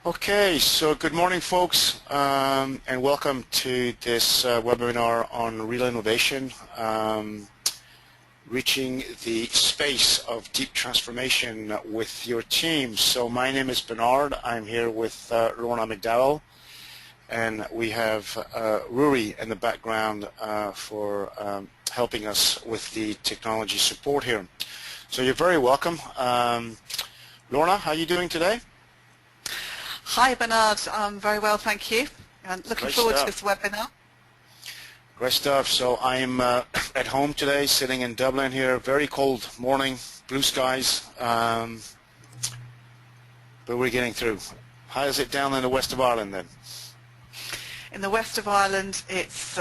Okay, so good morning folks, and welcome to this webinar on real innovation, reaching the space of deep transformation with your team. So my name is Bernard. I'm here with Lorna McDowell, and we have Rory in the background for helping us with the technology support here. So you're very welcome. Lorna, how are you doing today? Hi Bernard, I'm very well, thank you, and looking forward to this webinar. Great stuff. So I'm at home today, sitting in Dublin here, very cold morning, blue skies, but we're getting through. How is it down in the west of Ireland then? In the west of Ireland it's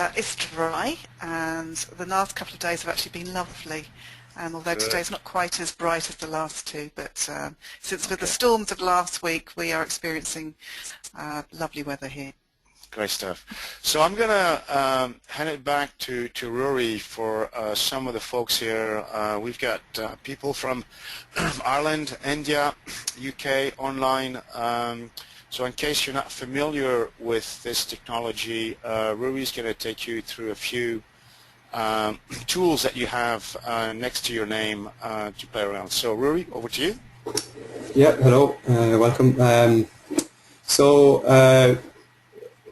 dry, and the last couple of days have actually been lovely. Although today's not quite as bright as the last two, but since with the storms of last week, we are experiencing lovely weather here. Great stuff. So I'm going to hand it back to Rory for some of the folks here. We've got people from Ireland, India, UK, online. So in case you're not familiar with this technology, Rory's going to take you through a few tools that you have next to your name to play around. So Rory, over to you. Yeah, hello, welcome.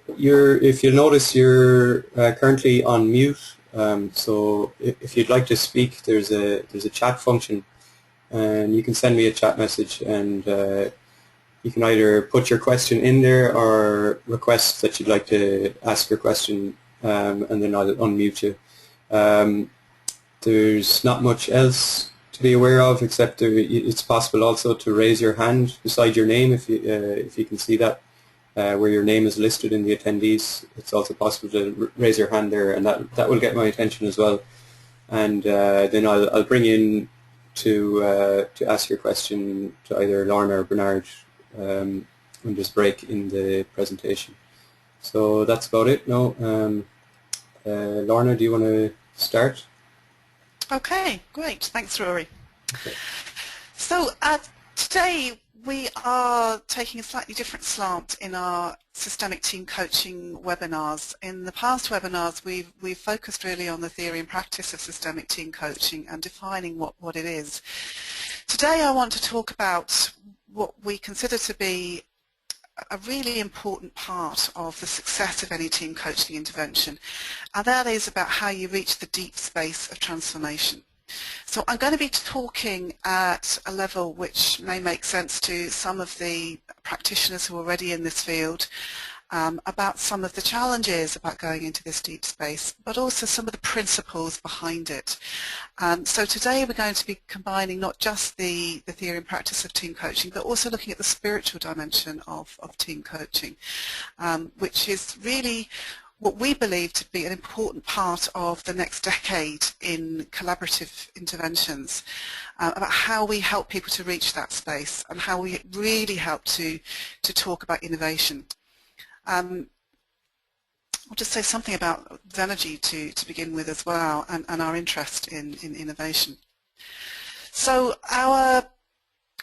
If you notice, you're currently on mute. So if you'd like to speak, there's a chat function, and you can send me a chat message, and you can either put your question in there or request that you'd like to ask your question, and then I'll unmute you. There's not much else to be aware of, except it's possible also to raise your hand beside your name if you can see that where your name is listed in the attendees. It's also possible to raise your hand there, and that will get my attention as well. And then I'll bring you in to ask your question to either Lorna or Bernard when there's a break in the presentation. So that's about it. No, Lorna, do you want to start? Okay, great. Thanks, Rory. Okay. So today we are taking a slightly different slant in our systemic team coaching webinars. In the past webinars, we've focused really on the theory and practice of systemic team coaching and defining what it is. Today I want to talk about what we consider to be a really important part of the success of any team coaching intervention, and that is about how you reach the deep space of transformation. So I'm going to be talking at a level which may make sense to some of the practitioners who are already in this field, about some of the challenges about going into this deep space, but also some of the principles behind it. So today we're going to be combining not just the theory and practice of team coaching, but also looking at the spiritual dimension of team coaching, which is really what we believe to be an important part of the next decade in collaborative interventions, about how we help people to reach that space and how we really help to talk about innovation. I'll just say something about Xenergie to begin with as well, and our interest in innovation. So our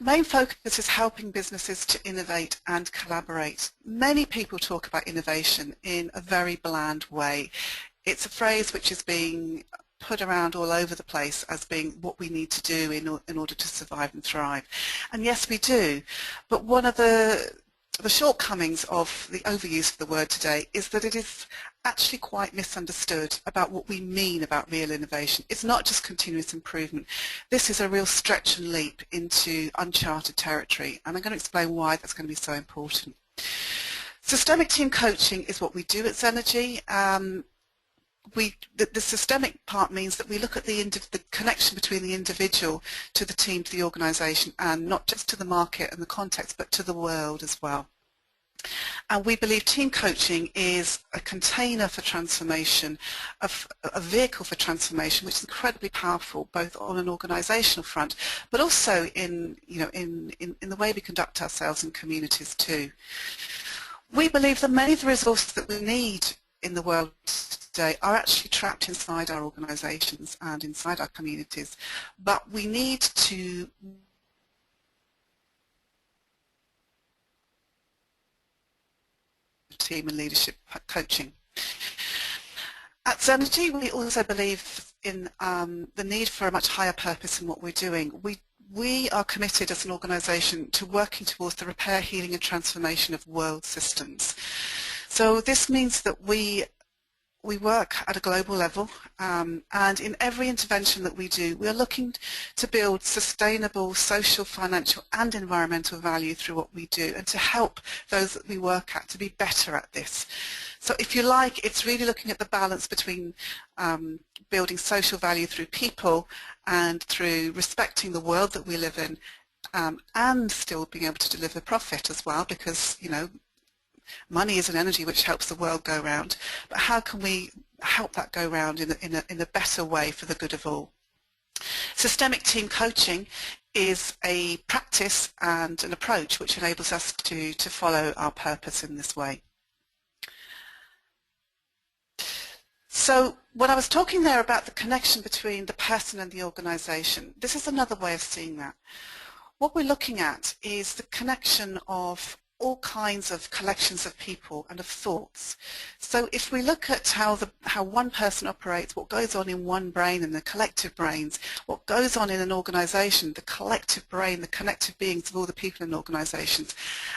main focus is helping businesses to innovate and collaborate. Many people talk about innovation in a very bland way. It's a phrase which is being put around all over the place as being what we need to do in order to survive and thrive. And yes, we do, but one of the shortcomings of the overuse of the word today is that it is actually quite misunderstood about what we mean about real innovation. It's not just continuous improvement. This is a real stretch and leap into uncharted territory, and I'm going to explain why that's going to be so important. Systemic team coaching is what we do at Xenergie. The systemic part means that we look at the connection between the individual to the team, to the organisation, and not just to the market and the context, but to the world as well. And we believe team coaching is a container for transformation, a vehicle for transformation, which is incredibly powerful, both on an organisational front, but also in the way we conduct ourselves in communities too. We believe that many of the resources that we need in the world today are actually trapped inside our organisations and inside our communities, but we need to team and leadership coaching. At Xenergie, we also believe in the need for a much higher purpose in what we're doing. We are committed as an organisation to working towards the repair, healing and transformation of world systems. So this means that we work at a global level, and in every intervention that we do, we are looking to build sustainable social, financial and environmental value through what we do, and to help those that we work at to be better at this. So if you like, it's really looking at the balance between building social value through people and through respecting the world that we live in, and still being able to deliver profit as well, because, you know, money is an energy which helps the world go round, but how can we help that go round in a better way for the good of all? Systemic team coaching is a practice and an approach which enables us to follow our purpose in this way. So when I was talking there about the connection between the person and the organisation, this is another way of seeing that. What we're looking at is the connection of all kinds of collections of people and of thoughts. So if we look at how one person operates, what goes on in one brain and the collective brains, what goes on in an organisation, the collective brain, the connective beings of all the people in organisations,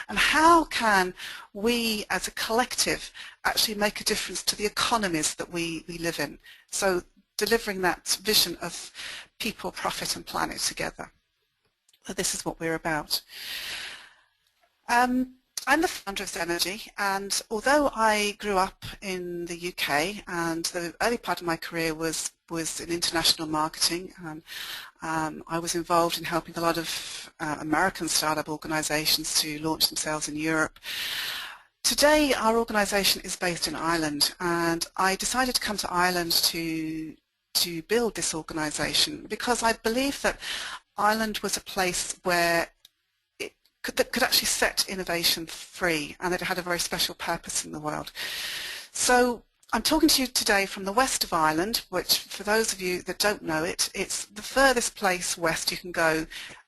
and how can we as a collective actually make a difference to the economies that we live in. So delivering that vision of people, profit and planet together. So this is what we're about. I'm the founder of Xenergie, and although I grew up in the UK and the early part of my career was in international marketing, I was involved in helping a lot of American startup organisations to launch themselves in Europe. Today our organisation is based in Ireland, and I decided to come to Ireland to build this organisation because I believe that Ireland was a place where that could actually set innovation free, and that it had a very special purpose in the world. So I'm talking to you today from the west of Ireland, which for those of you that don't know it, it's the furthest place west you can go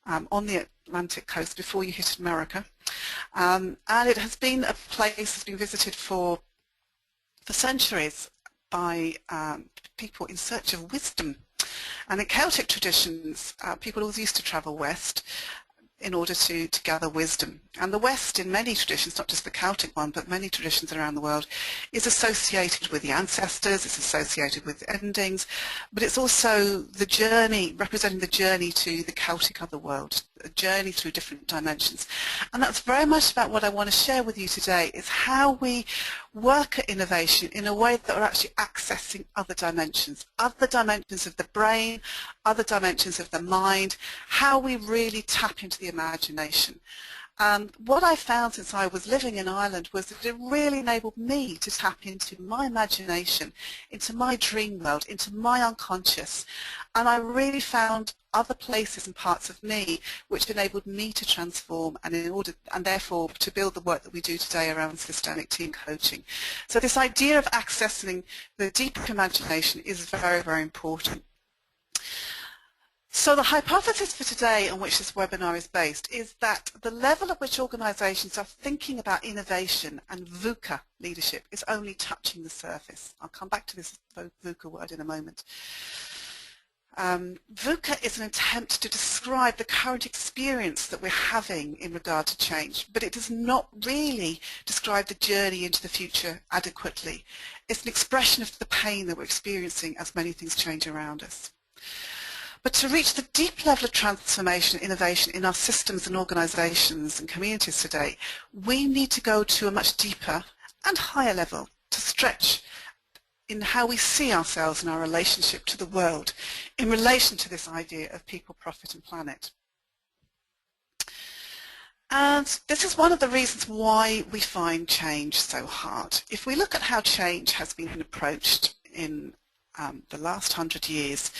on the Atlantic coast before you hit America. And it has been a place that's been visited for centuries by people in search of wisdom. And in Celtic traditions, people always used to travel west in order to gather wisdom. And the West, in many traditions, not just the Celtic one, but many traditions around the world, is associated with the ancestors, it's associated with endings, but it's also the journey, representing the journey to the Celtic otherworld, a journey through different dimensions. And that's very much about what I want to share with you today, is how we work at innovation in a way that we're actually accessing other dimensions of the brain, other dimensions of the mind, how we really tap into the imagination. And what I found since I was living in Ireland was that it really enabled me to tap into my imagination, into my dream world, into my unconscious. And I really found other places and parts of me which enabled me to transform and therefore to build the work that we do today around systemic team coaching. So this idea of accessing the deeper imagination is very, very important. So the hypothesis for today on which this webinar is based is that the level at which organisations are thinking about innovation and VUCA leadership is only touching the surface. I'll come back to this VUCA word in a moment. VUCA is an attempt to describe the current experience that we're having in regard to change, but it does not really describe the journey into the future adequately. It's an expression of the pain that we're experiencing as many things change around us. But to reach the deep level of transformation and innovation in our systems and organisations and communities today, we need to go to a much deeper and higher level to stretch in how we see ourselves and our relationship to the world in relation to this idea of people, profit and planet. And this is one of the reasons why we find change so hard. If we look at how change has been approached in the last 100 years,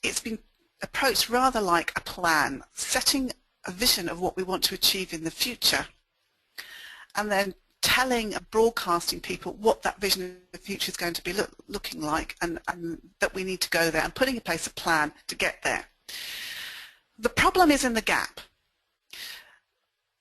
it's been approached rather like a plan, setting a vision of what we want to achieve in the future, and then telling and broadcasting people what that vision of the future is going to be looking like, and that we need to go there, and putting in place a plan to get there. The problem is in the gap.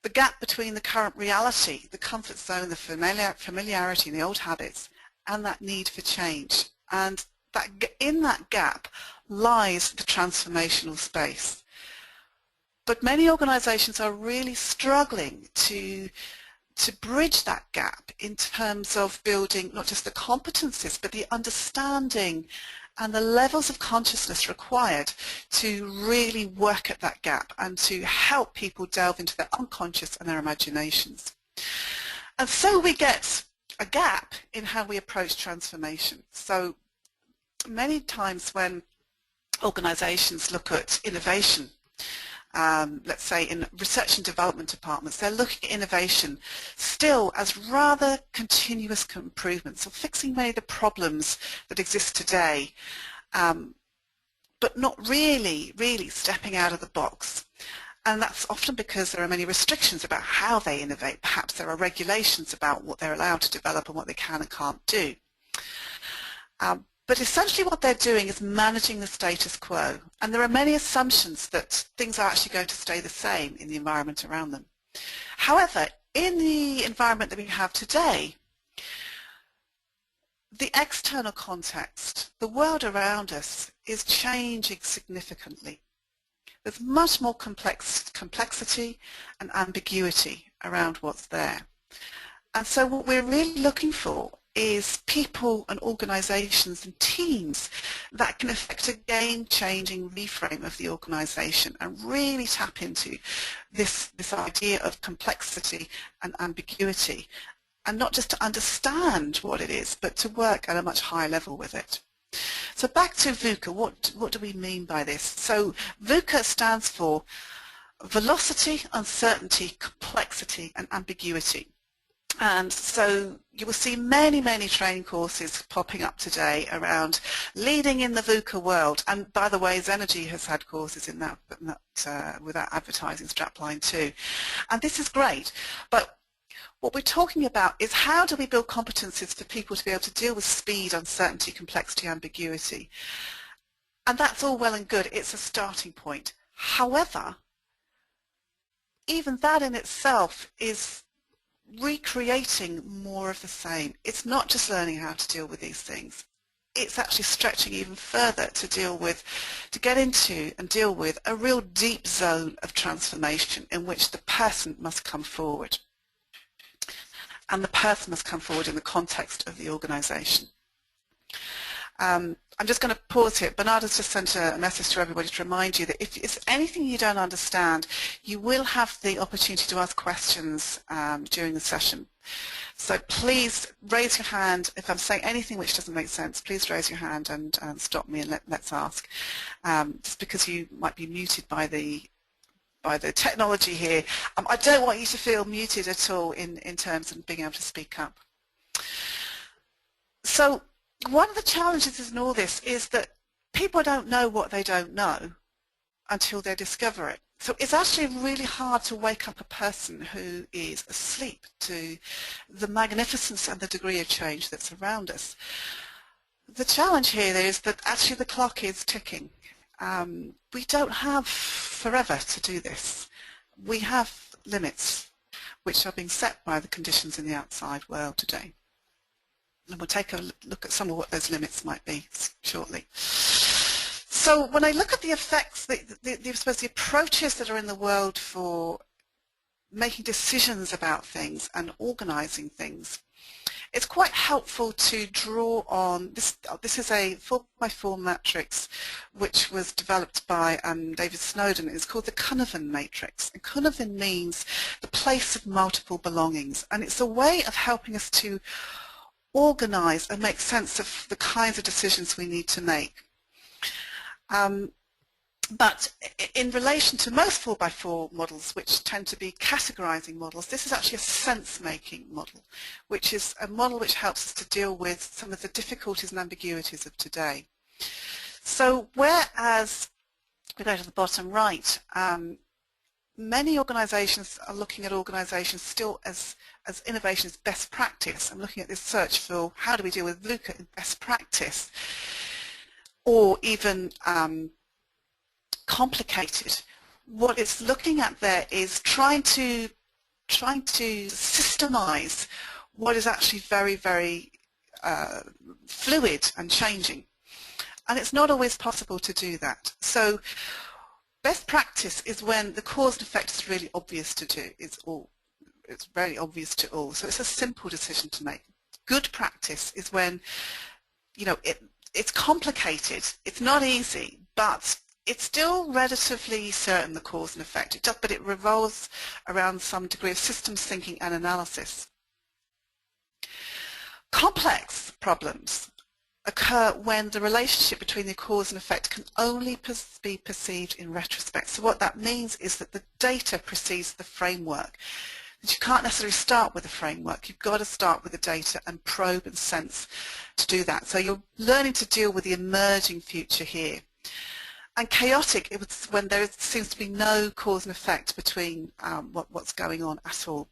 the gap between the current reality, the comfort zone, the familiarity and the old habits, and that need for change. And that, in that gap lies the transformational space. But many organizations are really struggling to bridge that gap in terms of building not just the competencies but the understanding and the levels of consciousness required to really work at that gap and to help people delve into their unconscious and their imaginations. And so we get a gap in how we approach transformation. So many times when organizations look at innovation, let's say in research and development departments, they're looking at innovation still as rather continuous improvements, or fixing many of the problems that exist today, but not really stepping out of the box. And that's often because there are many restrictions about how they innovate. Perhaps there are regulations about what they're allowed to develop and what they can and can't do. But essentially what they're doing is managing the status quo, and there are many assumptions that things are actually going to stay the same in the environment around them. However, in the environment that we have today, the external context, the world around us, is changing significantly. There's much more complexity and ambiguity around what's there. And so what we're really looking for is people and organizations and teams that can affect a game-changing reframe of the organization and really tap into this idea of complexity and ambiguity, and not just to understand what it is, but to work at a much higher level with it. So back to VUCA, what do we mean by this? So VUCA stands for velocity, uncertainty, complexity, and ambiguity. And so you will see many training courses popping up today around leading in the VUCA world. And by the way, Xenergie has had courses in that with that advertising strapline too. And this is great. But what we're talking about is how do we build competencies for people to be able to deal with speed, uncertainty, complexity, ambiguity. And that's all well and good. It's a starting point. However, even that in itself is recreating more of the same. It's not just learning how to deal with these things. It's actually stretching even further to get into and deal with a real deep zone of transformation in which the person must come forward. And the person must come forward in the context of the organization. I'm just going to pause here. Bernard has just sent a message to everybody to remind you that if it's anything you don't understand, you will have the opportunity to ask questions during the session. So please raise your hand. If I'm saying anything which doesn't make sense, please raise your hand and stop me and let's ask. Just because you might be muted by the technology here. I don't want you to feel muted at all in terms of being able to speak up. So one of the challenges in all this is that people don't know what they don't know until they discover it. So it's actually really hard to wake up a person who is asleep to the magnificence and the degree of change that's around us. The challenge here is that actually the clock is ticking. We don't have forever to do this. We have limits which are being set by the conditions in the outside world today. And we'll take a look at some of what those limits might be shortly. So when I look at the effects, the approaches that are in the world for making decisions about things and organizing things, it's quite helpful to draw on this. This is a 4x4 matrix which was developed by David Snowden. It's called the Cunnivan matrix. And Cunnivan means the place of multiple belongings, and it's a way of helping us to organize and make sense of the kinds of decisions we need to make. But in relation to most 4x4 models, which tend to be categorizing models, this is actually a sense-making model, which is a model which helps us to deal with some of the difficulties and ambiguities of today. So whereas, we go to the bottom right, many organizations are looking at organizations still as innovation as best practice. I'm looking at this search for how do we deal with VUCA in best practice, or even complicated. What it's looking at there is trying to trying to systemize what is actually very, very fluid and changing. And it's not always possible to do that. So best practice is when the cause and effect is really obvious to do. It's very obvious to all. So it's a simple decision to make. Good practice is when, you know, it's complicated. It's not easy, but it's still relatively certain, the cause and effect. But it revolves around some degree of systems thinking and analysis. Complex problems occur when the relationship between the cause and effect can only be perceived in retrospect. So what that means is that the data precedes the framework. That you can't necessarily start with a framework. You've got to start with the data and probe and sense to do that. So you're learning to deal with the emerging future here. And chaotic, it was when there seems to be no cause and effect between what's going on at all.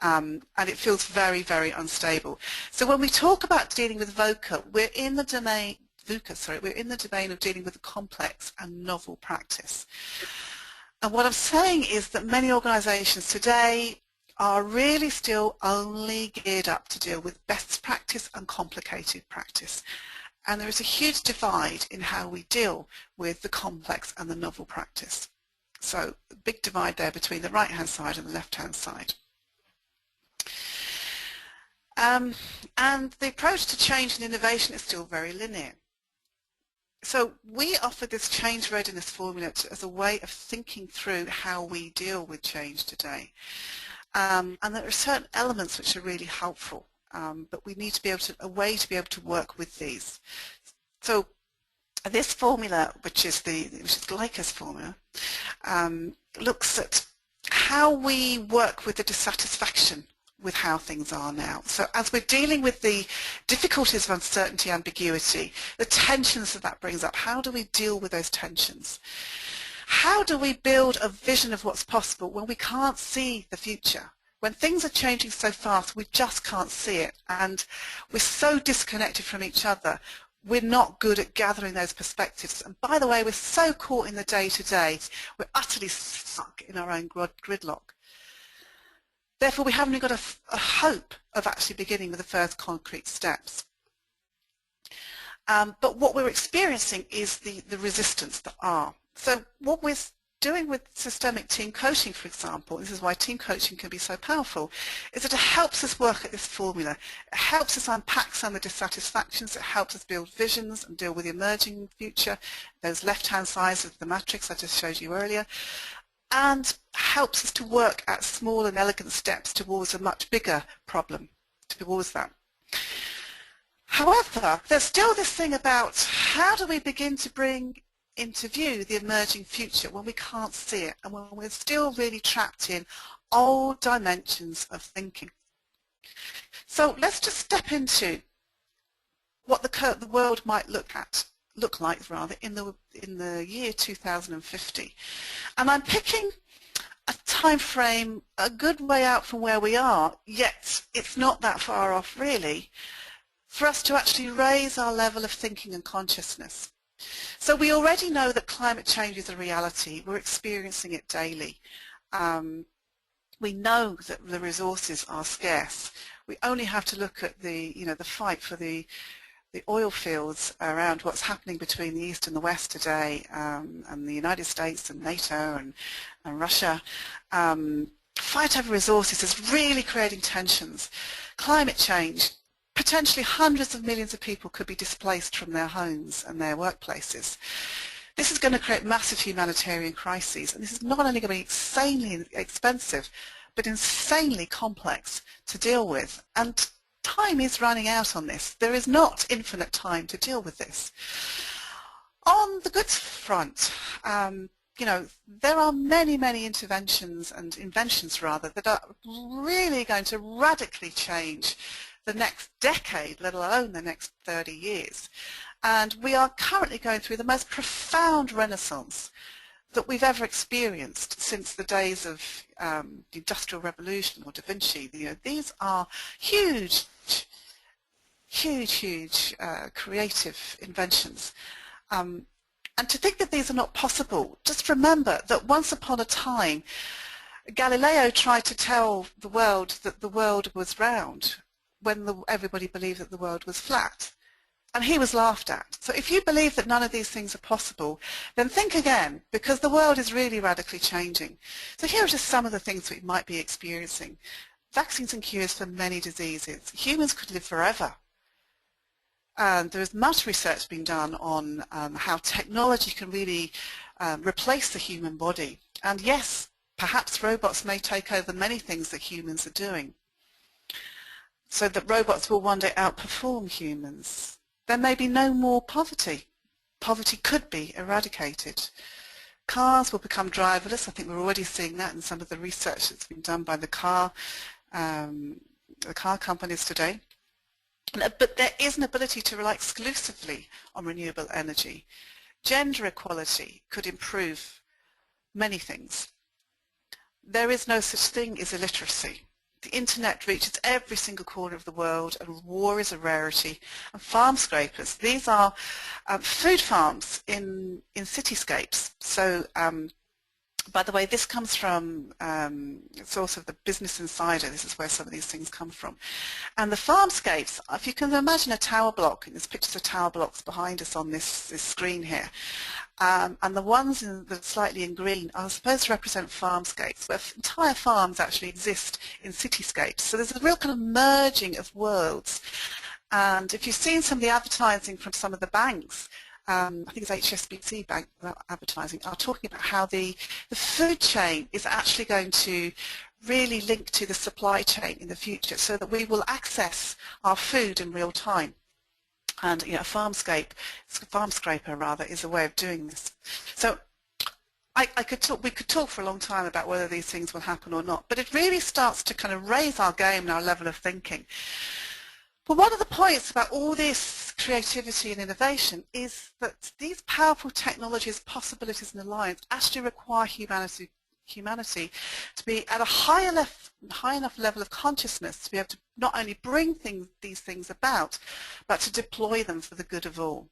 And it feels very, very unstable. So when we talk about dealing with VUCA, we're in the domain, we're in the domain of dealing with a complex and novel practice. And what I'm saying is that many organisations today are really still only geared up to deal with best practice and complicated practice. And there is a huge divide in how we deal with the complex and the novel practice. So a big divide there between the right-hand side and the left-hand side. And the approach to change and innovation is still very linear. So we offer this change readiness formula as a way of thinking through how we deal with change today. And there are certain elements which are really helpful, but we need to be able to, a way to be able to work with these. So this formula, which is Gleicher's formula, looks at how we work with the dissatisfaction with how things are now. So as we're dealing with the difficulties of uncertainty, ambiguity, the tensions that brings up, how do we deal with those tensions? How do we build a vision of what's possible when we can't see the future? When things are changing so fast, we just can't see it, and we're so disconnected from each other, we're not good at gathering those perspectives. And by the way, we're so caught in the day-to-day, we're utterly stuck in our own gridlock. Therefore, we haven't got a hope of actually beginning with the first concrete steps. But what we're experiencing is the resistance, the R. So what we're doing with systemic team coaching, for example, this is why team coaching can be so powerful, is that it helps us work at this formula. It helps us unpack some of the dissatisfactions, it helps us build visions and deal with the emerging future, those left-hand sides of the matrix I just showed you earlier, and helps us to work at small and elegant steps towards a much bigger problem, towards that. However, there's still this thing about how do we begin to bring into view the emerging future when we can't see it and when we're still really trapped in old dimensions of thinking. So let's just step into what the world might look like in the year 2050. And I'm picking a time frame a good way out from where we are, yet it's not that far off really, for us to actually raise our level of thinking and consciousness. So we already know that climate change is a reality. We're experiencing it daily. We know that the resources are scarce. We only have to look at the fight for the oil fields around what's happening between the East and the West today, and the United States and NATO and Russia. Fight over resources is really creating tensions. Climate change, potentially hundreds of millions of people could be displaced from their homes and their workplaces. This is going to create massive humanitarian crises, and this is not only going to be insanely expensive, but insanely complex to deal with. And time is running out on this. There is not infinite time to deal with this. On the goods front, there are many, many inventions that are really going to radically change the next decade, let alone the next 30 years. And we are currently going through the most profound renaissance that we've ever experienced since the days of the Industrial Revolution or Da Vinci. These are huge, creative inventions. And to think that these are not possible, just remember that once upon a time, Galileo tried to tell the world that the world was round when everybody believed that the world was flat. And he was laughed at. So if you believe that none of these things are possible, then think again, because the world is really radically changing. So here are just some of the things we might be experiencing. Vaccines and cures for many diseases. Humans could live forever. And there is much research being done on how technology can really replace the human body. And yes, perhaps robots may take over many things that humans are doing, so that robots will one day outperform humans. There may be no more poverty. Poverty could be eradicated. Cars will become driverless. I think we're already seeing that in some of the research that's been done by the car companies today. But there is an ability to rely exclusively on renewable energy. Gender equality could improve many things. There is no such thing as illiteracy. The internet reaches every single corner of the world, and war is a rarity. And farm scrapers, these are food farms in cityscapes. So, by the way, this comes from a source of the Business Insider. This is where some of these things come from. And the farmscapes, if you can imagine a tower block, and there's pictures of tower blocks behind us on this screen here, and the ones that are slightly in green are supposed to represent farmscapes, where entire farms actually exist in cityscapes. So there's a real kind of merging of worlds. And if you've seen some of the advertising from some of the banks, I think it's HSBC Bank advertising, are talking about how the food chain is actually going to really link to the supply chain in the future, so that we will access our food in real time. And a farm scraper rather, is a way of doing this. So we could talk for a long time about whether these things will happen or not, but it really starts to kind of raise our game and our level of thinking. But one of the points about all this creativity and innovation is that these powerful technologies, possibilities and alliance actually require humanity to be at a high enough level of consciousness to be able to not only bring these things about, but to deploy them for the good of all.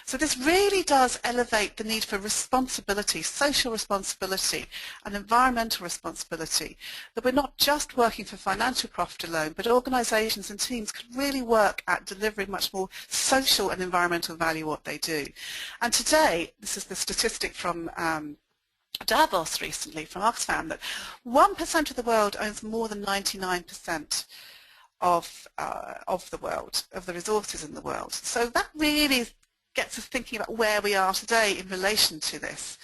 So this really does elevate the need for responsibility, social responsibility and environmental responsibility, that we're not just working for financial profit alone, but organisations and teams can really work at delivering much more social and environmental value what they do. And today, this is the statistic from Davos recently from Oxfam, that 1% of the world owns more than 99% of the world, of the resources in the world. So that really gets us thinking about where we are today in relation to this.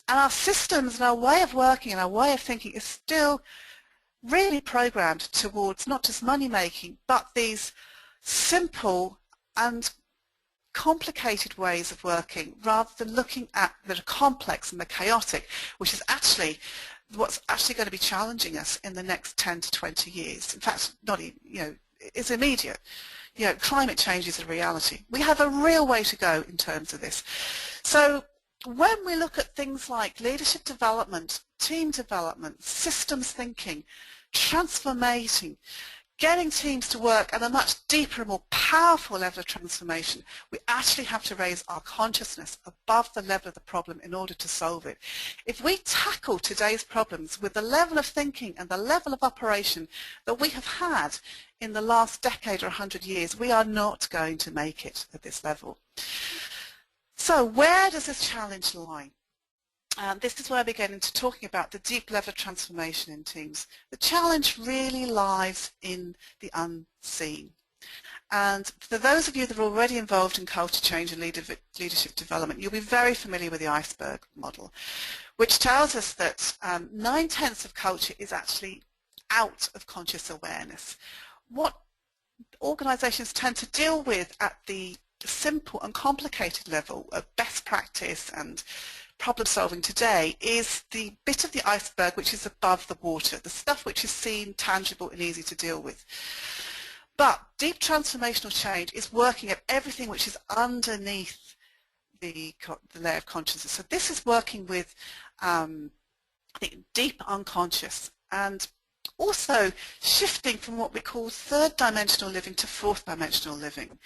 And our systems and our way of working and our way of thinking is still really programmed towards not just money making, but these simple and complicated ways of working, rather than looking at the complex and the chaotic, which is actually what's actually going to be challenging us in the next 10 to 20 years. In fact, not even, it's immediate. Climate change is a reality. We have a real way to go in terms of this. So when we look at things like leadership development, team development, systems thinking, transformating, getting teams to work at a much deeper and more powerful level of transformation, we actually have to raise our consciousness above the level of the problem in order to solve it. If we tackle today's problems with the level of thinking and the level of operation that we have had in the last decade or 100 years, we are not going to make it at this level. So where does this challenge lie? This is where we get into talking about the deep level of transformation in teams. The challenge really lies in the unseen. And for those of you that are already involved in culture change and leadership development, you'll be very familiar with the iceberg model, which tells us that 9/10 of culture is actually out of conscious awareness. What organizations tend to deal with at the simple and complicated level of best practice and problem solving today is the bit of the iceberg which is above the water, the stuff which is seen, tangible and easy to deal with. But deep transformational change is working at everything which is underneath the layer of consciousness. So this is working with the deep unconscious, and also shifting from what we call third dimensional living to fourth dimensional living.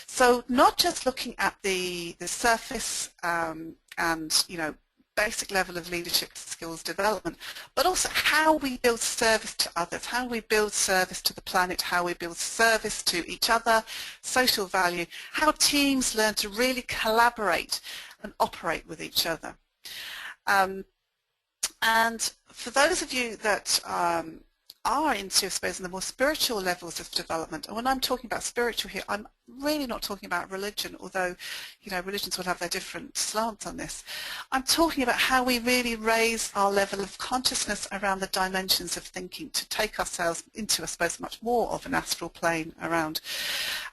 So not just looking at the surface and basic level of leadership skills development, but also how we build service to others, how we build service to the planet, how we build service to each other, social value, how teams learn to really collaborate and operate with each other. And for those of you that are into, I suppose, in the more spiritual levels of development, and when I'm talking about spiritual here, I'm really not talking about religion, although, you know, religions will have their different slants on this. I'm talking about how we really raise our level of consciousness around the dimensions of thinking to take ourselves into, I suppose, much more of an astral plane around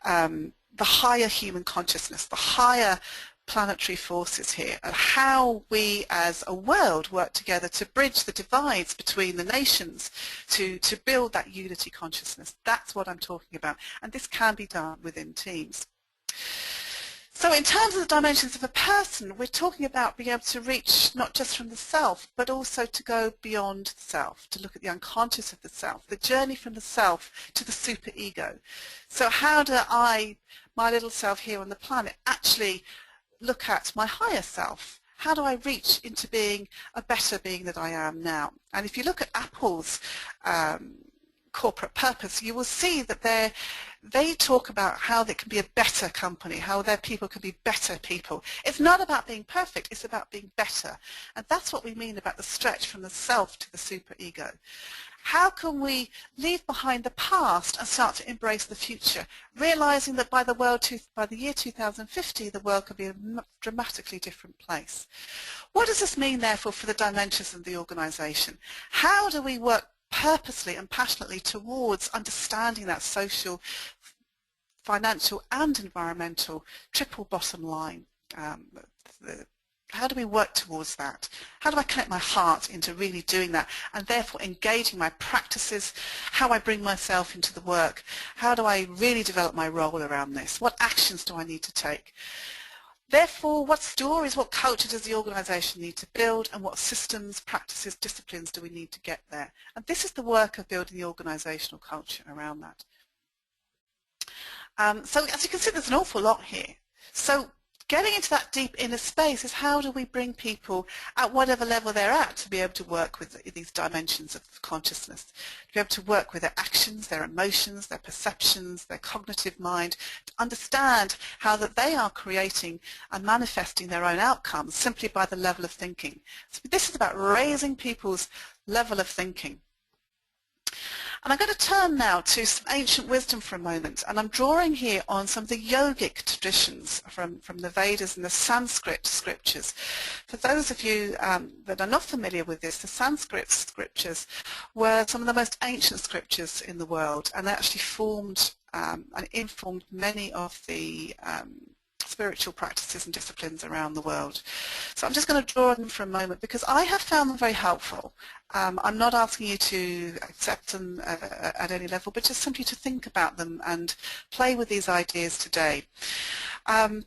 the higher human consciousness, the higher planetary forces here, and how we as a world work together to bridge the divides between the nations to build that unity consciousness. That's what I'm talking about, and this can be done within teams. So in terms of the dimensions of a person, we're talking about being able to reach not just from the self, but also to go beyond the self, to look at the unconscious of the self, the journey from the self to the superego. So how do I, my little self here on the planet, actually look at my higher self? How do I reach into being a better being that I am now? And if you look at Apple's corporate purpose, you will see that they talk about how they can be a better company, how their people can be better people. It's not about being perfect, it's about being better. And that's what we mean about the stretch from the self to the superego. How can we leave behind the past and start to embrace the future, realizing that by the year 2050, the world could be a dramatically different place? What does this mean, therefore, for the dimensions of the organization? How do we work purposely and passionately towards understanding that social, financial, and environmental triple bottom line? How do we work towards that? How do I connect my heart into really doing that, and therefore engaging my practices, how I bring myself into the work? How do I really develop my role around this? What actions do I need to take? Therefore, what stories, what culture does the organisation need to build, and what systems, practices, disciplines do we need to get there? And this is the work of building the organisational culture around that. So as you can see, there's an awful lot here. So getting into that deep inner space is how do we bring people at whatever level they're at to be able to work with these dimensions of consciousness, to be able to work with their actions, their emotions, their perceptions, their cognitive mind, to understand how that they are creating and manifesting their own outcomes simply by the level of thinking. So this is about raising people's level of thinking. And I'm going to turn now to some ancient wisdom for a moment, and I'm drawing here on some of the yogic traditions from the Vedas and the Sanskrit scriptures. For those of you that are not familiar with this, the Sanskrit scriptures were some of the most ancient scriptures in the world, and they actually formed and informed many of the spiritual practices and disciplines around the world. So I'm just going to draw on them for a moment because I have found them very helpful. I'm not asking you to accept them at any level, but just simply to think about them and play with these ideas today. In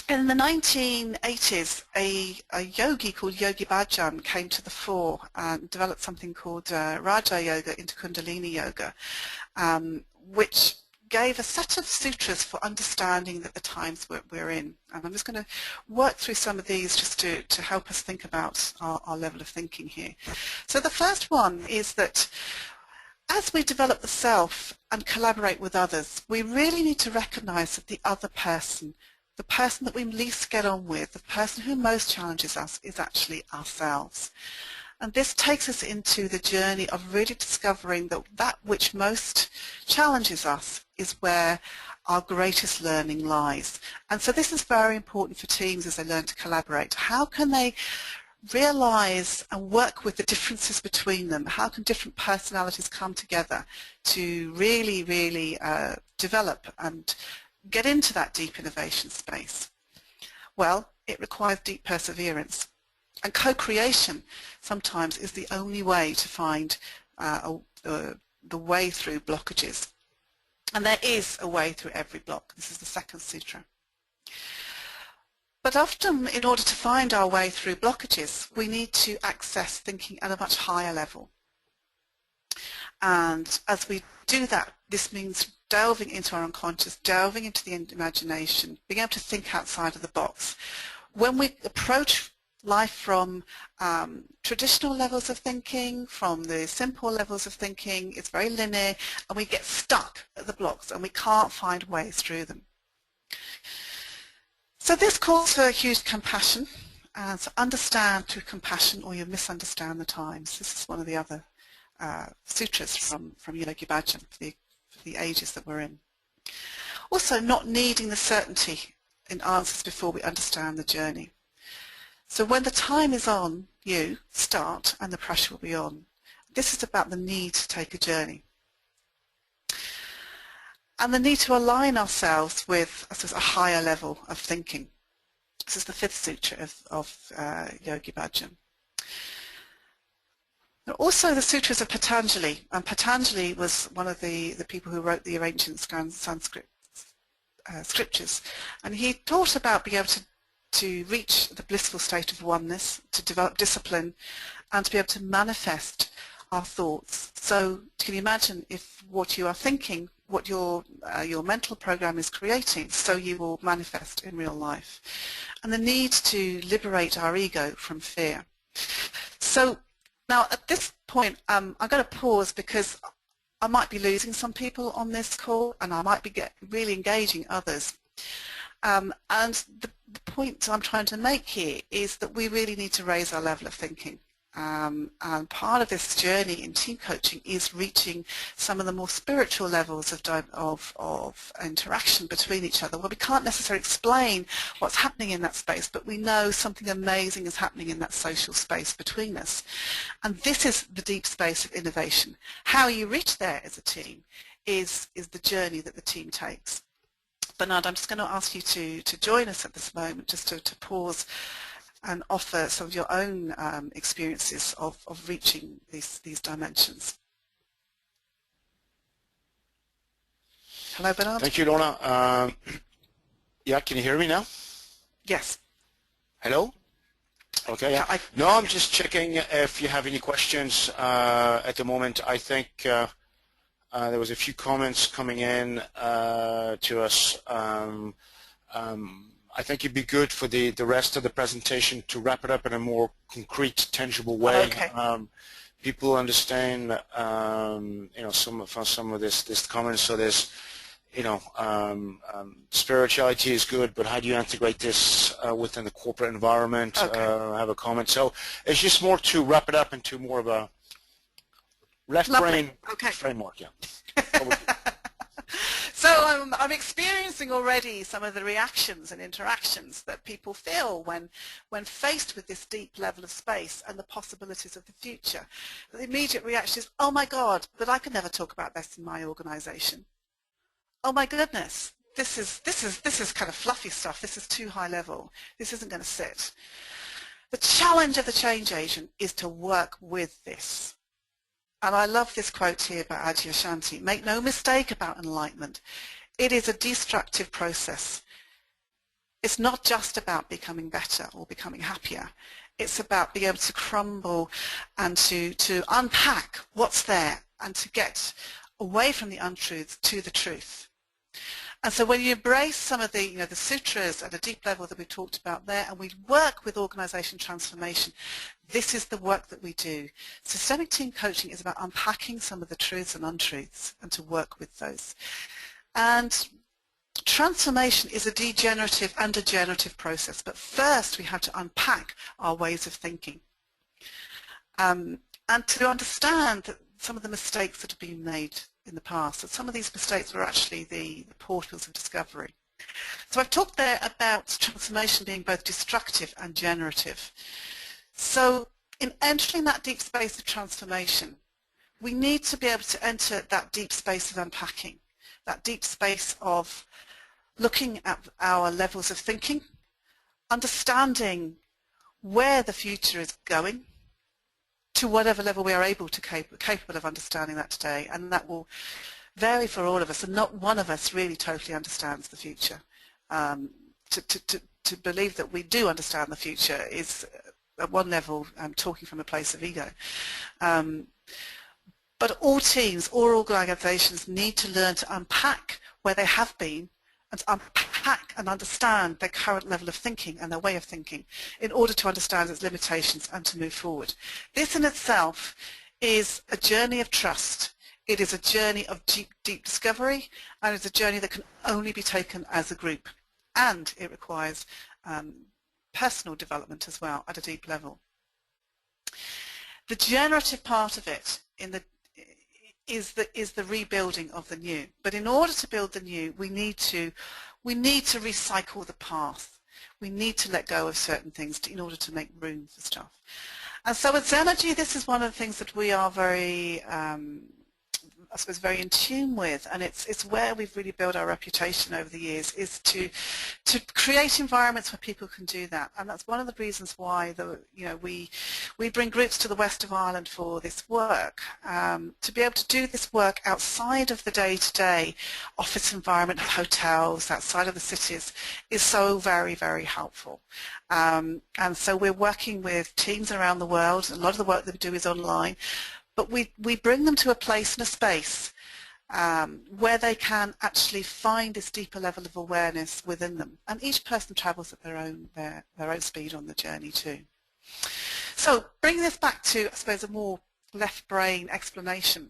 the 1980s, a yogi called Yogi Bhajan came to the fore and developed something called Raja Yoga into Kundalini Yoga, which gave a set of sutras for understanding that the times we're in. And I'm just going to work through some of these just to help us think about our level of thinking here. So the first one is that as we develop the self and collaborate with others, we really need to recognize that the other person, the person that we least get on with, the person who most challenges us, is actually ourselves. And this takes us into the journey of really discovering that that which most challenges us is where our greatest learning lies. And so this is very important for teams as they learn to collaborate. How can they realize and work with the differences between them? How can different personalities come together to really, really develop and get into that deep innovation space? Well, it requires deep perseverance. And co-creation sometimes is the only way to find the way through blockages. And there is a way through every block. This is the second sutra. But often, in order to find our way through blockages, we need to access thinking at a much higher level. And as we do that, this means delving into our unconscious, delving into the imagination, being able to think outside of the box. When we approach life from traditional levels of thinking, from the simple levels of thinking. It's very linear, and we get stuck at the blocks and we can't find ways through them. So this calls for huge compassion, and so understand through compassion or you misunderstand the times. This is one of the other sutras from Yogi Bhajan for the ages that we're in. Also, not needing the certainty in answers before we understand the journey. So when the time is on, you start and the pressure will be on. This is about the need to take a journey. And the need to align ourselves with, I suppose, a higher level of thinking. This is the 5th sutra of Yogi Bhajan. Also the sutras of Patanjali, and Patanjali was one of the people who wrote the ancient Sanskrit scriptures, and he taught about being able to reach the blissful state of oneness, to develop discipline, and to be able to manifest our thoughts. So can you imagine if what you are thinking, what your mental program is creating, so you will manifest in real life. And the need to liberate our ego from fear. So now at this point I'm going to pause because I might be losing some people on this call and I might be really engaging others. And the point I'm trying to make here is that we really need to raise our level of thinking. And part of this journey in team coaching is reaching some of the more spiritual levels of interaction between each other, where we can't necessarily explain what's happening in that space, but we know something amazing is happening in that social space between us. And this is the deep space of innovation. How you reach there as a team is the journey that the team takes. Bernard, I'm just going to ask you to join us at this moment, just to pause and offer some of your own experiences of reaching these dimensions. Hello, Bernard. Thank you, Lorna. Yeah, can you hear me now? Yes. Hello? Okay. Yeah. No, I'm just checking if you have any questions at the moment. I think there was a few comments coming in to us. I think it'd be good for the rest of the presentation to wrap it up in a more concrete, tangible way. Okay. People understand, some of this comments. So there's, spirituality is good, but how do you integrate this within the corporate environment? Okay. I have a comment. So it's just more to wrap it up into more of a left brain framework. Yeah. So I'm experiencing already some of the reactions and interactions that people feel when faced with this deep level of space and the possibilities of the future. The immediate reaction is, oh my God, but I can never talk about this in my organization. Oh my goodness, this is kind of fluffy stuff. This is too high level. This isn't going to sit. The challenge of the change agent is to work with this. And I love this quote here by Adyashanti. Make no mistake about enlightenment. It is a destructive process. It's not just about becoming better or becoming happier. It's about being able to crumble and to unpack what's there and to get away from the untruths to the truth. And so when you embrace some of the, the sutras at a deep level that we talked about there, and we work with organization transformation, this is the work that we do. Systemic team coaching is about unpacking some of the truths and untruths and to work with those. And transformation is a degenerative and a generative process, but first we have to unpack our ways of thinking. And to understand that some of the mistakes that have been made in the past, that some of these mistakes were actually the portals of discovery. So I've talked there about transformation being both destructive and generative. So in entering that deep space of transformation, we need to be able to enter that deep space of unpacking, that deep space of looking at our levels of thinking, understanding where the future is going, to whatever level we are capable of understanding that today, and that will vary for all of us, and not one of us really totally understands the future. To believe that we do understand the future is at one level talking from a place of ego. But all teams, all organizations need to learn to unpack where they have been and to unpack unpack and understand their current level of thinking and their way of thinking in order to understand its limitations and to move forward. This in itself is a journey of trust. It is a journey of deep discovery, and it's a journey that can only be taken as a group. And it requires personal development as well at a deep level. The generative part of it is the rebuilding of the new. But in order to build the new, we need to recycle the past. We need to let go of certain things in order to make room for stuff. And so at Xenergie, this is one of the things that we are very I suppose very in tune with, and it's where we've really built our reputation over the years, is to create environments where people can do that. And that's one of the reasons why we bring groups to the west of Ireland for this work, to be able to do this work outside of the day-to-day office environment of hotels, outside of the cities, is so very, very helpful. And so we're working with teams around the world. A lot of the work that we do is online. But we bring them to a place and a space where they can actually find this deeper level of awareness within them. And each person travels at their own speed on the journey too. So bringing this back to, I suppose, a more left brain explanation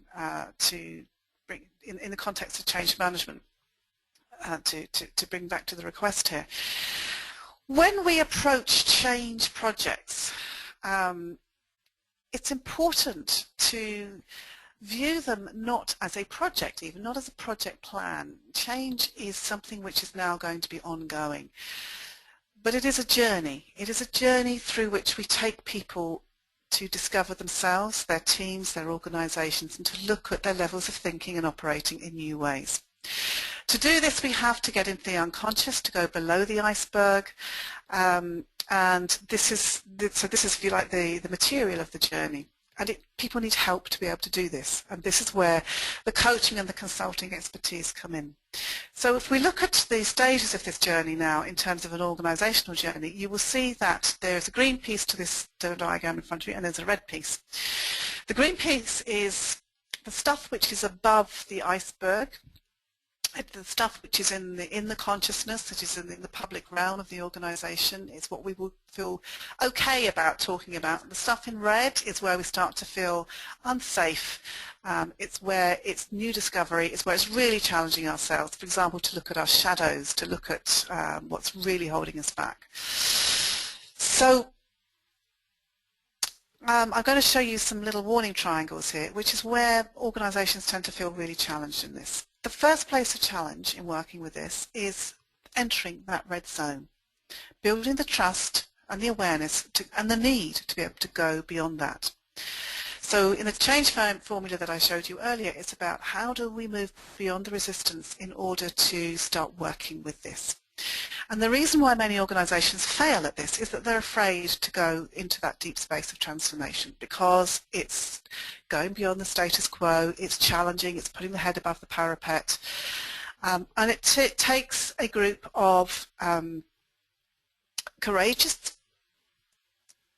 to bring in the context of change management, to bring back to the request here. When we approach change projects, it's important to view them not as a project, even not as a project plan. Change is something which is now going to be ongoing. But it is a journey. It is a journey through which we take people to discover themselves, their teams, their organisations, and to look at their levels of thinking and operating in new ways. To do this, we have to get into the unconscious, to go below the iceberg, and this is, if you like, the material of the journey. And people need help to be able to do this. And this is where the coaching and the consulting expertise come in. So if we look at the stages of this journey now in terms of an organisational journey, you will see that there's a green piece to this diagram in front of you, and there's a red piece. The green piece is the stuff which is above the iceberg, the stuff which is in the consciousness, that is in the public realm of the organisation, is what we will feel okay about talking about. And the stuff in red is where we start to feel unsafe. It's where it's new discovery. It's where it's really challenging ourselves. For example, to look at our shadows, to look at what's really holding us back. So I'm going to show you some little warning triangles here, which is where organisations tend to feel really challenged in this. The first place of challenge in working with this is entering that red zone, building the trust and the awareness and the need to be able to go beyond that. So in the change formula that I showed you earlier, it's about how do we move beyond the resistance in order to start working with this. And the reason why many organisations fail at this is that they're afraid to go into that deep space of transformation, because it's going beyond the status quo, it's challenging, it's putting the head above the parapet, and it takes a group of courageous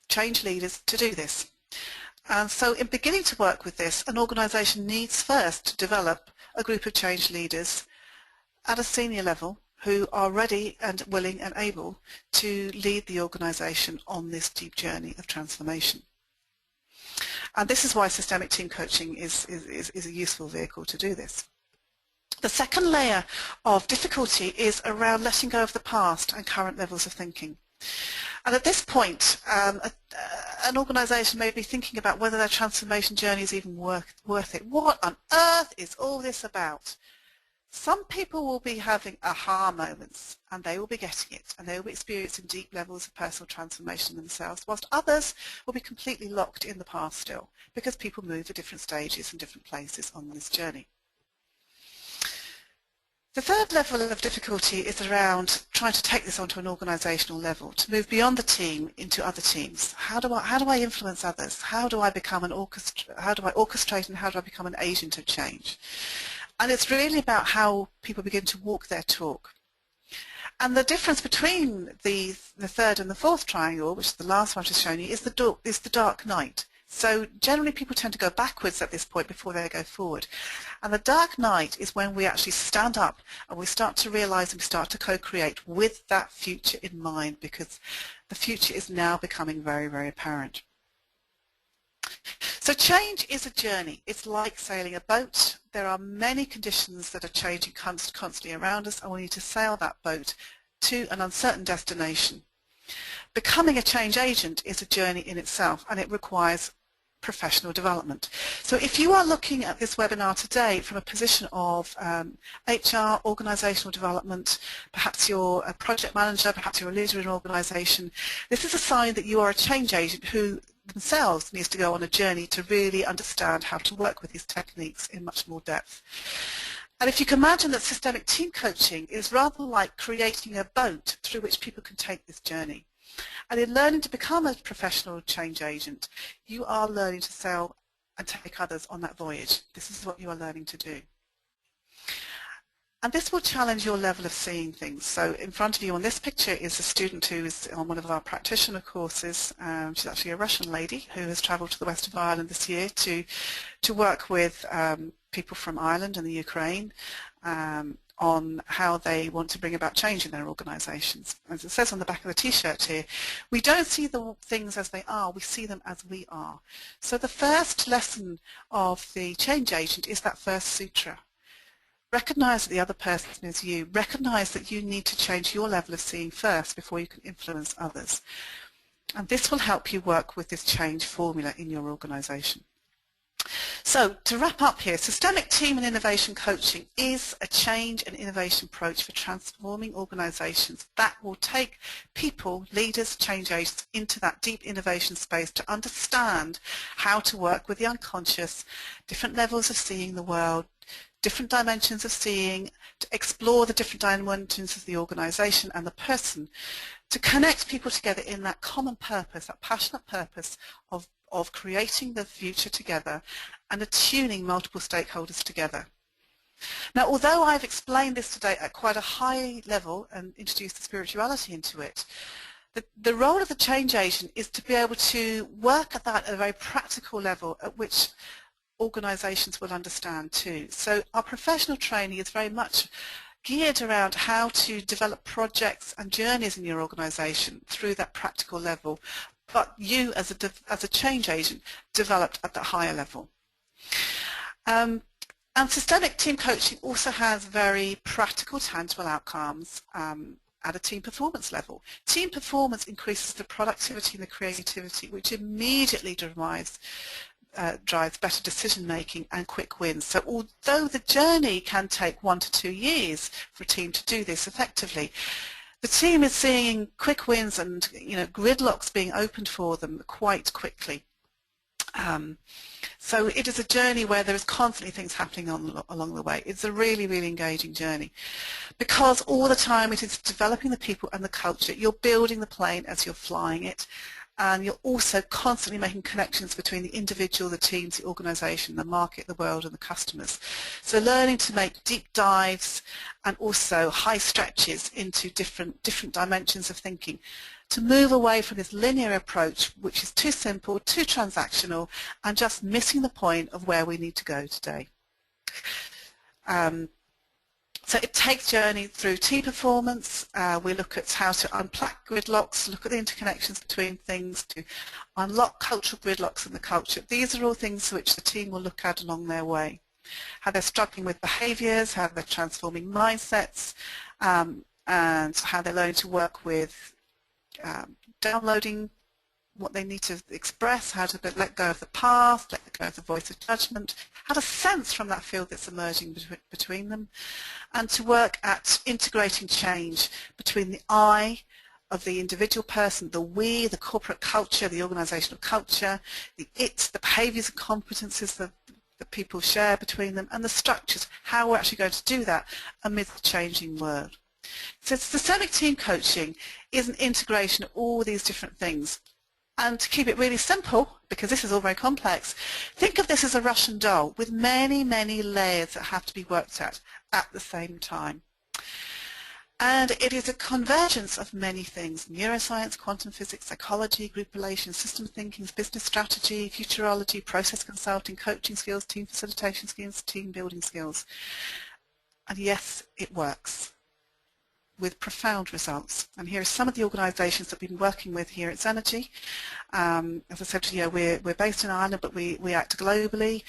change leaders to do this. And so in beginning to work with this, an organisation needs first to develop a group of change leaders at a senior level who are ready and willing and able to lead the organisation on this deep journey of transformation. And this is why systemic team coaching is a useful vehicle to do this. The second layer of difficulty is around letting go of the past and current levels of thinking. And at this point, an organisation may be thinking about whether their transformation journey is even worth it. What on earth is all this about? Some people will be having aha moments, and they will be getting it, and they will be experiencing deep levels of personal transformation themselves, whilst others will be completely locked in the past still, because people move at different stages and different places on this journey. The third level of difficulty is around trying to take this onto an organisational level, to move beyond the team into other teams. How do I influence others? How do I become how do I orchestrate, and how do I become an agent of change? And it's really about how people begin to walk their talk. And the difference between the third and the fourth triangle, which is the last one I've just shown you, is the dark night. So generally people tend to go backwards at this point before they go forward. And the dark night is when we actually stand up and we start to realize and we start to co-create with that future in mind, because the future is now becoming very, very apparent. So change is a journey. It's like sailing a boat. There are many conditions that are changing constantly around us, and we need to sail that boat to an uncertain destination. Becoming a change agent is a journey in itself, and it requires professional development. So if you are looking at this webinar today from a position of HR, organisational development, perhaps you're a project manager, perhaps you're a leader in an organisation, this is a sign that you are a change agent who themselves needs to go on a journey to really understand how to work with these techniques in much more depth. And if you can imagine that systemic team coaching is rather like creating a boat through which people can take this journey. And in learning to become a professional change agent, you are learning to sail and take others on that voyage. This is what you are learning to do. And this will challenge your level of seeing things. So in front of you on this picture is a student who is on one of our practitioner courses. She's actually a Russian lady who has travelled to the west of Ireland this year to work with people from Ireland and the Ukraine on how they want to bring about change in their organisations. As it says on the back of the t-shirt here, we don't see the things as they are, we see them as we are. So the first lesson of the change agent is that first sutra. Recognise that the other person is you. Recognise that you need to change your level of seeing first before you can influence others. And this will help you work with this change formula in your organisation. So to wrap up here, systemic team and innovation coaching is a change and innovation approach for transforming organisations that will take people, leaders, change agents into that deep innovation space to understand how to work with the unconscious, different levels of seeing the world, different dimensions of seeing, to explore the different dimensions of the organisation and the person, to connect people together in that common purpose, that passionate purpose of creating the future together and attuning multiple stakeholders together. Now, although I've explained this today at quite a high level and introduced the spirituality into it, the role of the change agent is to be able to work at that at a very practical level at which organisations will understand too. So our professional training is very much geared around how to develop projects and journeys in your organisation through that practical level, but you as a change agent developed at that higher level. And systemic team coaching also has very practical, tangible outcomes at a team performance level. Team performance increases the productivity and the creativity, which immediately drives better decision making and quick wins. So although the journey can take 1 to 2 years for a team to do this effectively, the team is seeing quick wins and gridlocks being opened for them quite quickly. So it is a journey where there is constantly things happening along the way. It's a really, really engaging journey because all the time it is developing the people and the culture. You're building the plane as you're flying it, and you're also constantly making connections between the individual, the teams, the organisation, the market, the world and the customers. So learning to make deep dives and also high stretches into different dimensions of thinking, to move away from this linear approach which is too simple, too transactional and just missing the point of where we need to go today. So it takes journey through team performance. We look at how to unpack gridlocks, look at the interconnections between things, to unlock cultural gridlocks in the culture. These are all things which the team will look at along their way. How they're struggling with behaviours, how they're transforming mindsets, and how they're learning to work with downloading what they need to express, how to let go of the past, let go of the voice of judgment, how to sense from that field that's emerging between them, and to work at integrating change between the I of the individual person, the we, the corporate culture, the organisational culture, the it, the behaviours and competences that people share between them, and the structures, how we're actually going to do that amid the changing world. So systemic team coaching is an integration of all these different things. And to keep it really simple, because this is all very complex, think of this as a Russian doll with many, many layers that have to be worked at the same time. And it is a convergence of many things: neuroscience, quantum physics, psychology, group relations, system thinking, business strategy, futurology, process consulting, coaching skills, team facilitation skills, team building skills. And yes, it works with profound results. And here are some of the organisations that we've been working with here at Xenergie. As I said to you, we're based in Ireland, but we act globally.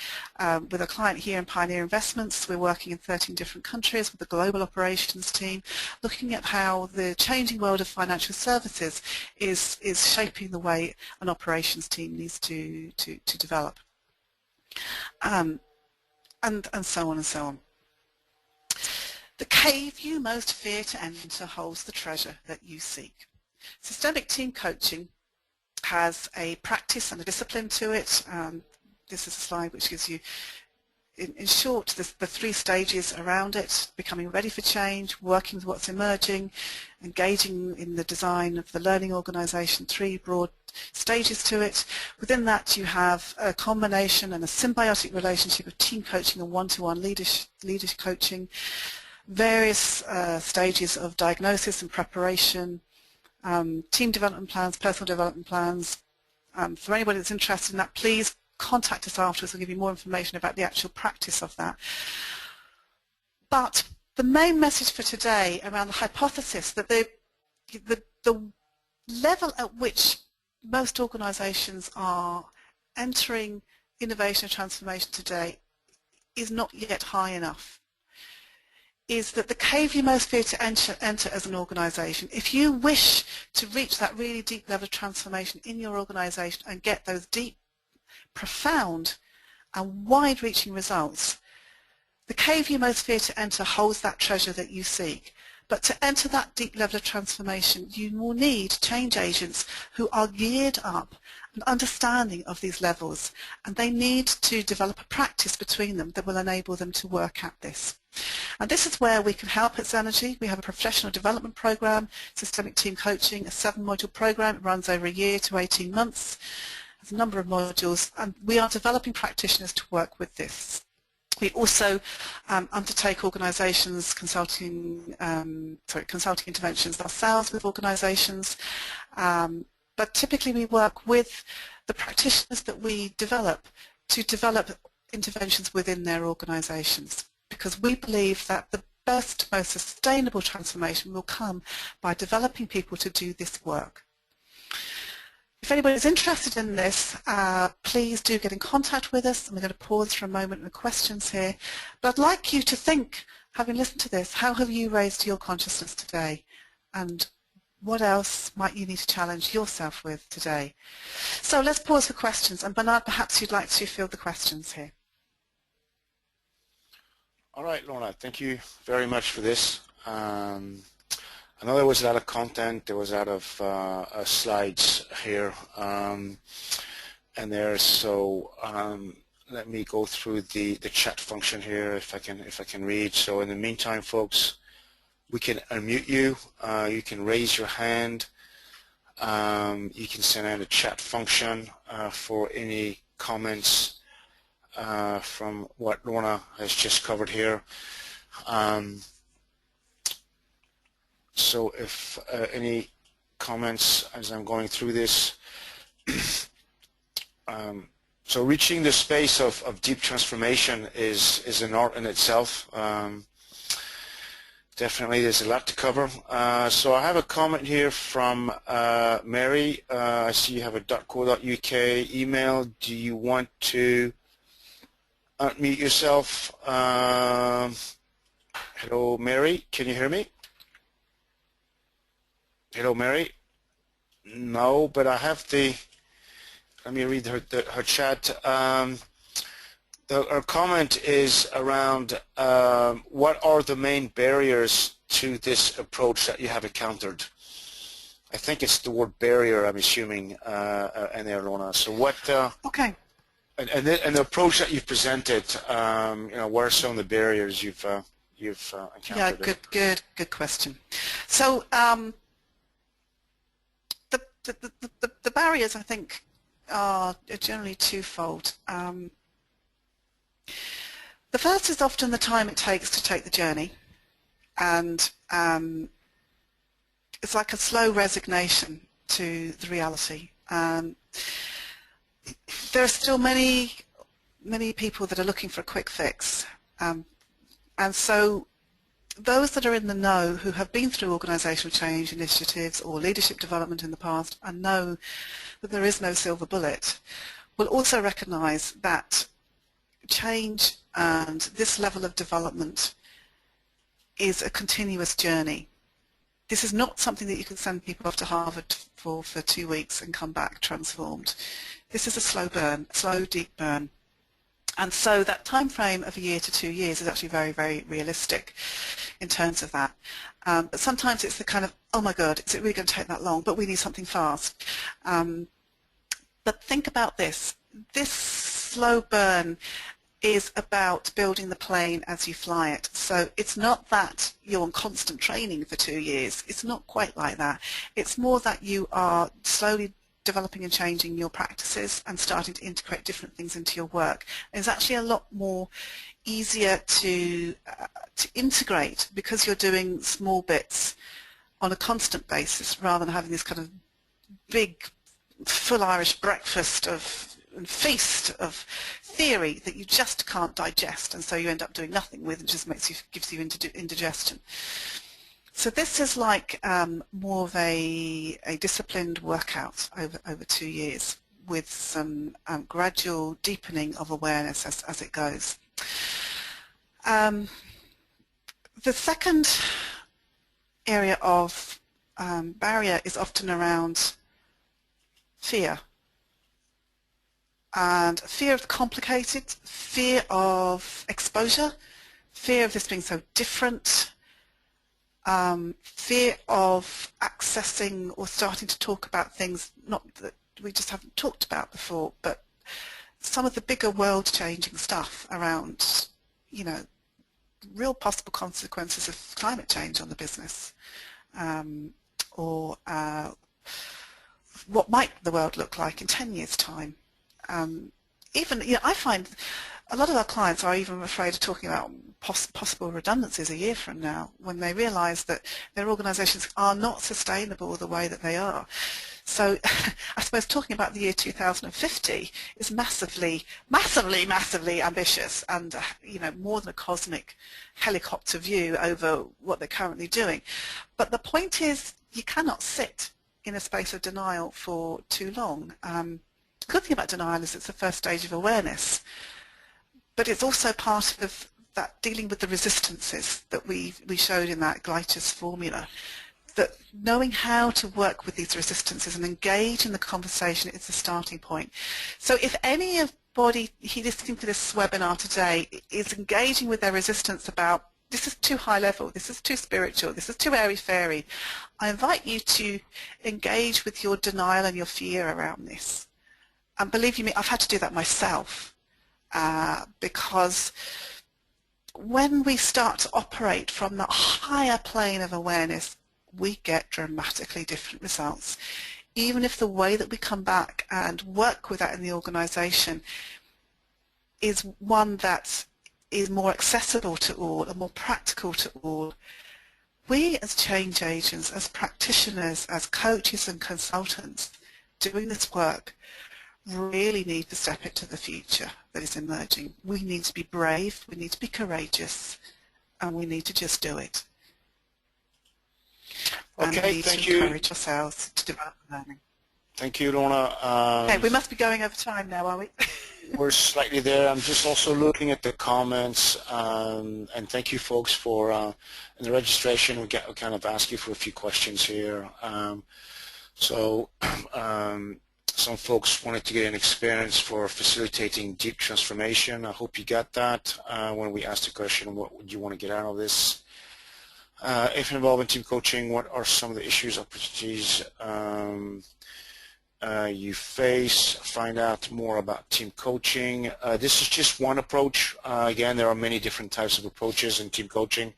With a client here in Pioneer Investments, we're working in 13 different countries with a global operations team, looking at how the changing world of financial services is shaping the way an operations team needs to develop. And so on and so on. The cave you most fear to enter holds the treasure that you seek. Systemic team coaching has a practice and a discipline to it. This is a slide which gives you, in short, the 3 stages around it: becoming ready for change, working with what's emerging, engaging in the design of the learning organisation. 3 broad stages to it. Within that you have a combination and a symbiotic relationship of team coaching and one-to-one leadership coaching, various stages of diagnosis and preparation, team development plans, personal development plans. For anybody that's interested in that, please contact us afterwards. We'll give you more information about the actual practice of that. But the main message for today around the hypothesis that the level at which most organisations are entering innovation and transformation today is not yet high enough, is that the cave you most fear to enter as an organisation, if you wish to reach that really deep level of transformation in your organisation and get those deep, profound and wide-reaching results, the cave you most fear to enter holds that treasure that you seek. But to enter that deep level of transformation, you will need change agents who are geared up and understanding of these levels, and they need to develop a practice between them that will enable them to work at this. And this is where we can help at Xenergie. We have a professional development program, systemic team coaching, a 7-module program. It runs over a year to 18 months. There's a number of modules, and we are developing practitioners to work with this. We also undertake organisations consulting interventions ourselves with organisations, but typically we work with the practitioners that we develop to develop interventions within their organisations, because we believe that the best, most sustainable transformation will come by developing people to do this work. If anybody is interested in this, please do get in contact with us. I'm going to pause for a moment with questions here. But I'd like you to think, having listened to this, how have you raised your consciousness today? And what else might you need to challenge yourself with today? So let's pause for questions. And Bernard, perhaps you'd like to field the questions here. All right, Lorna, thank you very much for this. I know there was a lot of content, there was a lot of slides here and there, so let me go through the chat function here if I can read. So in the meantime, folks, we can unmute you, you can raise your hand, you can send out a chat function for any comments from what Lorna has just covered here. So if any comments as I'm going through this. So reaching the space of deep transformation is an art in itself. Definitely there's a lot to cover. So I have a comment here from Mary. I see you have a .co.uk email. Do you want to unmute yourself? Hello, Mary. Can you hear me? Hello, Mary. No, but I have the. Let me read her chat. Her comment is around what are the main barriers to this approach that you have encountered? I think it's the word barrier, I'm assuming, in there, Lorna. So what? Okay. And the approach that you've presented, you know, what are some of the barriers you've encountered? Yeah, good question. So the barriers, I think, are generally twofold. The first is often the time it takes to take the journey, and it's like a slow resignation to the reality. There are still many people that are looking for a quick fix, and so those that are in the know, who have been through organisational change initiatives or leadership development in the past and know that there is no silver bullet, will also recognise that change and this level of development is a continuous journey. This is not something that you can send people off to Harvard for 2 weeks and come back transformed. This is a slow burn, slow, deep burn. And so that time frame of a year to 2 years is actually very, very realistic in terms of that. But sometimes it's the kind of, oh my God, is it really going to take that long? But we need something fast. But think about this. This slow burn is about building the plane as you fly it. So it's not that you're on constant training for 2 years. It's not quite like that. It's more that you are slowly developing and changing your practices and starting to integrate different things into your work. It's actually a lot more easier to integrate because you're doing small bits on a constant basis rather than having this kind of big full Irish breakfast and feast of theory that you just can't digest, and so you end up doing nothing with and just gives you indigestion. So this is like more of a disciplined workout over 2 years with some gradual deepening of awareness as it goes. The second area of barrier is often around fear. And fear of the complicated, fear of exposure, fear of this being so different, fear of accessing or starting to talk about things not that we just haven't talked about before, but some of the bigger world-changing stuff around, you know, real possible consequences of climate change on the business, or what might the world look like in 10 years' time. Even, you know, I find a lot of our clients are even afraid of talking about possible redundancies a year from now when they realise that their organisations are not sustainable the way that they are. So I suppose talking about the year 2050 is massively, massively, massively ambitious and, you know, more than a cosmic helicopter view over what they're currently doing. But the point is you cannot sit in a space of denial for too long. The good thing about denial is it's the first stage of awareness, but it's also part of that dealing with the resistances that we showed in that Gleitcher's formula, that knowing how to work with these resistances and engage in the conversation is the starting point. So if anybody listening to this webinar today is engaging with their resistance about this is too high level, this is too spiritual, this is too airy-fairy, I invite you to engage with your denial and your fear around this. And believe you me, I've had to do that myself because when we start to operate from that higher plane of awareness, we get dramatically different results. Even if the way that we come back and work with that in the organisation is one that is more accessible to all and more practical to all, we as change agents, as practitioners, as coaches and consultants doing this work really need to step into the future that is emerging. We need to be brave, we need to be courageous, and we need to just do it. And we need to encourage ourselves to develop learning. Thank you, Lorna. Okay, we must be going over time now, are we? We're slightly there. I'm just also looking at the comments, and thank you folks for in the registration. We kind of ask you for a few questions here. Some folks wanted to get an experience for facilitating deep transformation. I hope you got that when we asked the question, what would you want to get out of this? If involved in team coaching, what are some of the issues, opportunities you face? Find out more about team coaching. This is just one approach. Again, there are many different types of approaches in team coaching.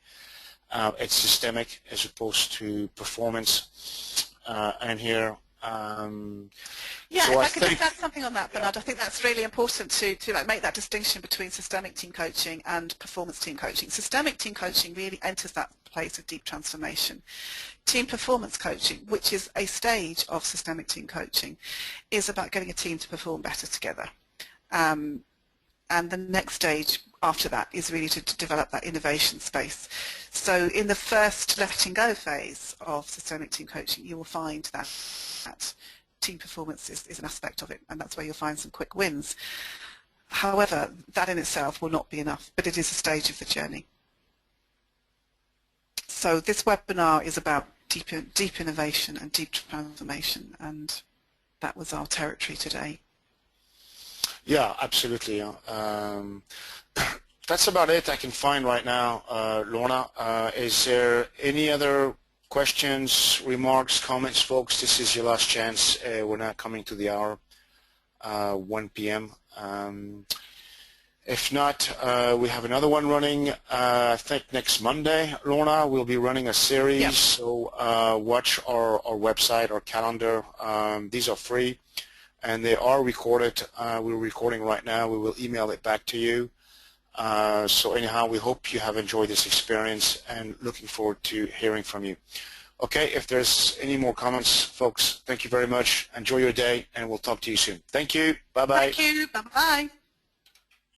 It's systemic as opposed to performance. And here Yeah, so if I I could think, just add something on that, Bernard, I think that's really important to like make that distinction between systemic team coaching and performance team coaching. Systemic team coaching really enters that place of deep transformation. Team performance coaching, which is a stage of systemic team coaching, is about getting a team to perform better together. And the next stage after that is really to develop that innovation space. So in the first letting go phase of systemic team coaching, you will find that team performance is an aspect of it, and that's where you'll find some quick wins. However, that in itself will not be enough, but it is a stage of the journey. So this webinar is about deep innovation and deep transformation, and that was our territory today. yeah, absolutely. That's about it I can find right now, Lorna. Is there any other questions, remarks, comments, folks? This is your last chance. We're now coming to the hour, 1 p.m. If not, we have another one running, I think next Monday, Lorna. We'll be running a series, yep. So watch our website, our calendar. These are free, and they are recorded. We're recording right now. We will email it back to you. So anyhow, we hope you have enjoyed this experience and looking forward to hearing from you. Okay, if there's any more comments, folks, thank you very much. Enjoy your day, and we'll talk to you soon. Thank you. Bye-bye. Thank you. Bye-bye.